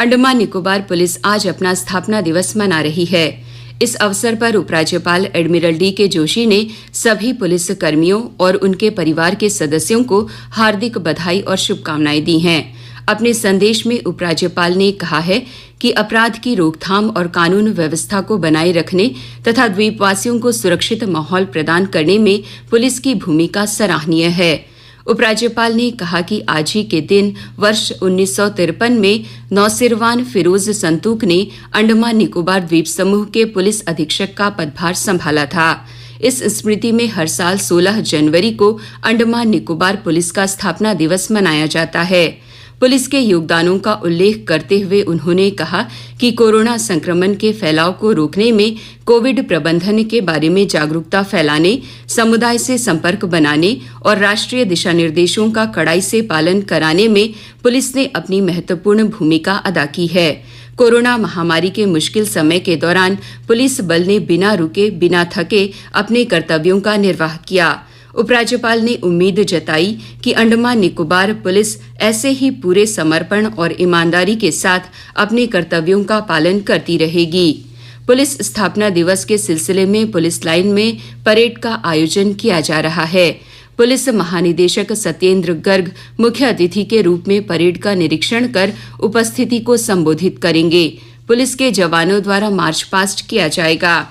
Andaman Nicobar police आज अपना स्थापना दिवस मना रही है। इस अवसर पर उपराज्यपाल एडमिरल डी.के. जोशी ने सभी पुलिस कर्मियों और उनके परिवार के सदस्यों को हार्दिक बधाई और शुभकामनाएं दी हैं। अपने संदेश में उपराज्यपाल ने कहा है कि अपराध की रोकथाम और कानून व्यवस्था को बनाए रखने तथा द्वीपवासियों को सुरक्षित माहौल प्रदान करने में पुलिस की भूमिका सराहनीय है। उपराज्यपाल ने कहा कि आज ही के दिन वर्ष 1953 में नौसिरवान फिरोज संतूक ने अंडमान निकोबार द्वीप समूह के पुलिस अधीक्षक का पदभार संभाला था। इस स्मृति में हर साल 16 जनवरी को अंडमान निकोबार पुलिस का स्थापना दिवस मनाया जाता है। पुलिस के योगदानों का उल्लेख करते हुए उन्होंने कहा कि कोरोना संक्रमण के फैलाव को रोकने में कोविड प्रबंधन के बारे में जागरूकता फैलाने, समुदाय से संपर्क बनाने और राष्ट्रीय दिशा निर्देशों का कड़ाई से पालन कराने में पुलिस ने अपनी महत्वपूर्ण भूमिका अदा की है। कोरोना महामारी के मुश्किल समय के दौरान पुलिस बल ने बिना रुके, बिना थके अपने कर्तव्यों का निर्वाह किया। उपराज्यपाल ने उम्मीद जताई कि अंडमान निकोबार पुलिस ऐसे ही पूरे समर्पण और ईमानदारी के साथ अपने कर्तव्यों का पालन करती रहेगी। पुलिस स्थापना दिवस के सिलसिले में पुलिस लाइन में परेड का आयोजन किया जा रहा है। पुलिस महानिदेशक सत्येंद्र गर्ग मुख्य अतिथि के रूप में परेड का निरीक्षण कर उपस्थिति को संबोधित करेंगे। पुलिस के जवानों द्वारा मार्च पास्ट किया जाएगा।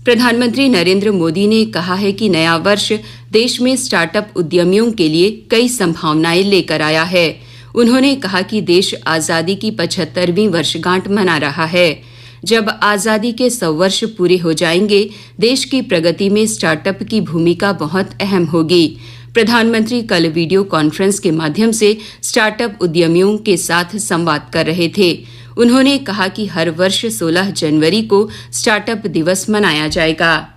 प्रधानमंत्री नरेंद्र मोदी ने कहा है कि नया वर्ष देश में स्टार्टअप उद्यमियों के लिए कई संभावनाएं लेकर आया है। उन्होंने कहा कि देश आजादी की 75वीं वर्षगांठ मना रहा है। जब आजादी के 100 वर्ष पूरे हो जाएंगे, देश की प्रगति में स्टार्टअप की भूमिका बहुत अहम होगी। प्रधानमंत्री कल वीडियो कॉन्फ्रेंस के माध्यम से स्टार्टअप उद्यमियों के साथ संवाद कर रहे थे। उन्होंने कहा कि हर वर्ष 16 जनवरी को स्टार्टअप दिवस मनाया जाएगा।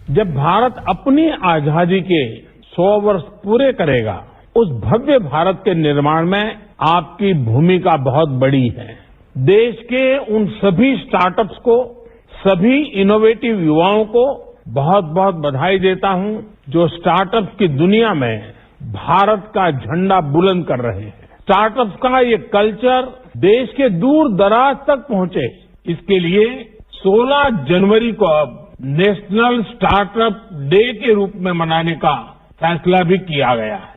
जब भारत अपनी आजादी के 100 वर्ष पूरे करेगा, उस भव्य भारत के निर्माण में आपकी भूमिका बहुत बड़ी है। देश के उन सभी स्टार्टअप्स को, सभी इनोवेटिव युवाओं को बहुत बहुत बधाई देता हूं जो स्टार्टअप्स की दुनिया में भारत का झंडा बुलंद कर रहे हैं। स्टार्टअप्स का ये कल्चर देश के दूर दराज तक पहुंचे, इसके लिए 16 जनवरी को अब नेशनल स्टार्टअप डे के रूप में मनाने का फैसला भी किया गया है।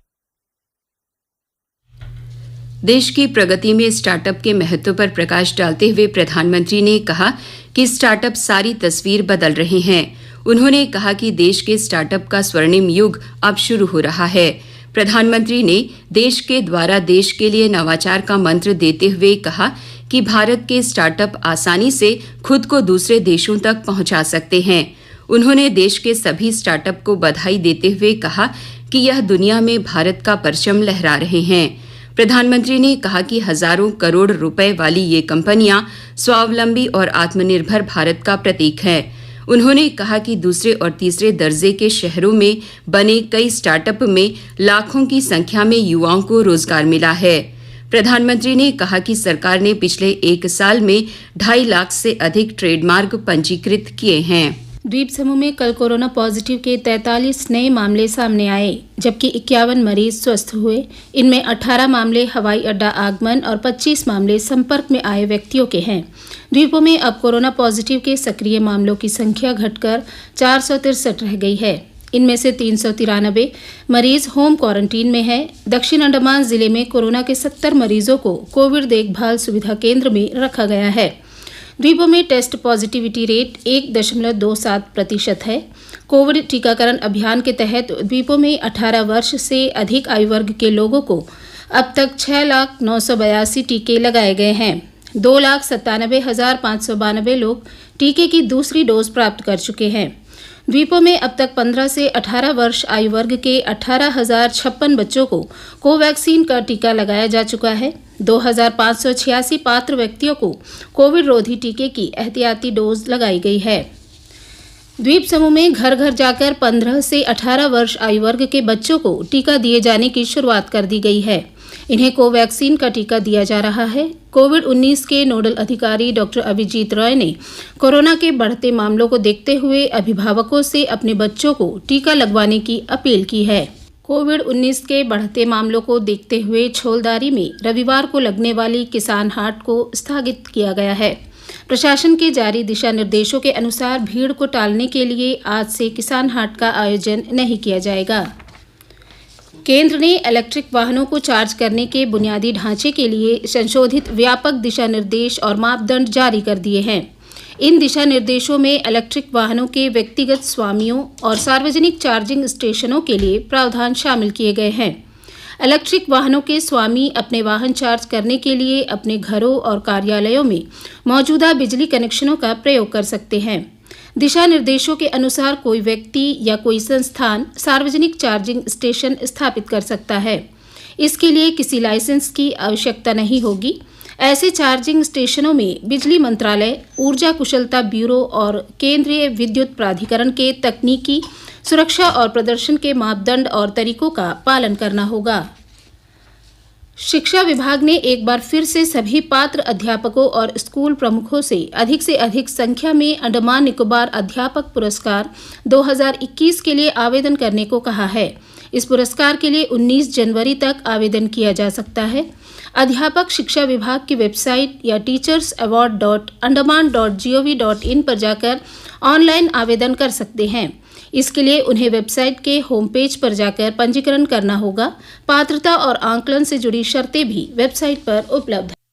देश की प्रगति में स्टार्टअप के महत्व पर प्रकाश डालते हुए प्रधानमंत्री ने कहा कि स्टार्टअप सारी तस्वीर बदल रहे हैं। उन्होंने कहा कि देश के स्टार्टअप का स्वर्णिम युग अब शुरू हो रहा है। प्रधानमंत्री ने देश के द्वारा देश के लिए नवाचार का मंत्र देते हुए कहा कि भारत के स्टार्टअप आसानी से खुद को दूसरे देशों तक पहुंचा सकते हैं। उन्होंने देश के सभी स्टार्टअप को बधाई देते हुए कहा कि यह दुनिया में भारत का परचम लहरा रहे हैं। प्रधानमंत्री ने कहा कि हजारों करोड़ रुपए वाली ये कंपनियां स्वावलंबी और आत्मनिर्भर भारत का प्रतीक है। उन्होंने कहा कि दूसरे और तीसरे दर्जे के शहरों में बने कई स्टार्टअप में लाखों की संख्या में युवाओं को रोजगार मिला है। प्रधानमंत्री ने कहा कि सरकार ने पिछले 1 साल में 2.5 लाख से अधिक ट्रेडमार्क पंजीकृत किए हैं। द्वीप समूह में कल कोरोना पॉजिटिव के 43 नए मामले सामने आए, जबकि 51 मरीज स्वस्थ हुए। इनमें 18 मामले हवाई अड्डा आगमन और 25 मामले संपर्क में आए व्यक्तियों के हैं। द्वीपों में अब कोरोना पॉजिटिव के सक्रिय मामलों की संख्या घटकर 463 रह गई है। इनमें से 393 मरीज होम क्वारंटीन में हैं। दक्षिण अंडमान जिले में कोरोना के 70 मरीजों को कोविड देखभाल सुविधा केंद्र में रखा गया है। द्वीपों में टेस्ट पॉजिटिविटी रेट 1.27% है। कोविड टीकाकरण अभियान के तहत द्वीपों में 18 वर्ष से अधिक आयु वर्ग के लोगों को अब तक 6,982 टीके लगाए गए हैं। 2,97,592 लोग टीके की दूसरी डोज प्राप्त कर चुके हैं। द्वीपों में अब तक 15 से 18 वर्ष आयु वर्ग के 18,056 बच्चों को कोवैक्सीन का टीका लगाया जा चुका है। 2,586 पात्र व्यक्तियों को कोविड रोधी टीके की एहतियाती डोज लगाई गई है। द्वीप समूह में घर घर जाकर 15 से 18 वर्ष आयु वर्ग के बच्चों को टीका दिए जाने की शुरुआत कर दी गई है। इन्हें कोवैक्सीन का टीका दिया जा रहा है। कोविड-19 के नोडल अधिकारी डॉक्टर अभिजीत रॉय ने कोरोना के बढ़ते मामलों को देखते हुए अभिभावकों से अपने बच्चों को टीका लगवाने की अपील की है। कोविड-19 के बढ़ते मामलों को देखते हुए छौलदारी में रविवार को लगने वाली किसान हाट को स्थगित किया गया है। प्रशासन के जारी दिशा निर्देशों के अनुसार भीड़ को टालने के लिए आज से किसान हाट का आयोजन नहीं किया जाएगा। केंद्र ने इलेक्ट्रिक वाहनों को चार्ज करने के बुनियादी ढांचे के लिए संशोधित व्यापक दिशा निर्देश और मापदंड जारी कर दिए हैं। इन दिशा निर्देशों में इलेक्ट्रिक वाहनों के व्यक्तिगत स्वामियों और सार्वजनिक चार्जिंग स्टेशनों के लिए प्रावधान शामिल किए गए हैं। इलेक्ट्रिक वाहनों के स्वामी अपने वाहन चार्ज करने के लिए अपने घरों और कार्यालयों में मौजूदा बिजली कनेक्शनों का प्रयोग कर सकते हैं। दिशा निर्देशों के अनुसार कोई व्यक्ति या कोई संस्थान सार्वजनिक चार्जिंग स्टेशन स्थापित कर सकता है। इसके लिए किसी लाइसेंस की आवश्यकता नहीं होगी। ऐसे चार्जिंग स्टेशनों में बिजली मंत्रालय, ऊर्जा कुशलता ब्यूरो और केंद्रीय विद्युत प्राधिकरण के तकनीकी, सुरक्षा और प्रदर्शन के मापदंड और तरीकों का पालन करना होगा। शिक्षा विभाग ने एक बार फिर से सभी पात्र अध्यापकों और स्कूल प्रमुखों से अधिक संख्या में अंडमान निकोबार अध्यापक पुरस्कार 2021 के लिए आवेदन करने को कहा है। इस पुरस्कार के लिए 19 जनवरी तक आवेदन किया जा सकता है। अध्यापक शिक्षा विभाग की वेबसाइट या teachersaward.andaman.gov.in पर जाकर ऑनलाइन आवेदन कर सकते हैं। इसके लिए उन्हें वेबसाइट के होम पेज पर जाकर पंजीकरण करना होगा। पात्रता और आंकलन से जुड़ी शर्तें भी वेबसाइट पर उपलब्ध हैं।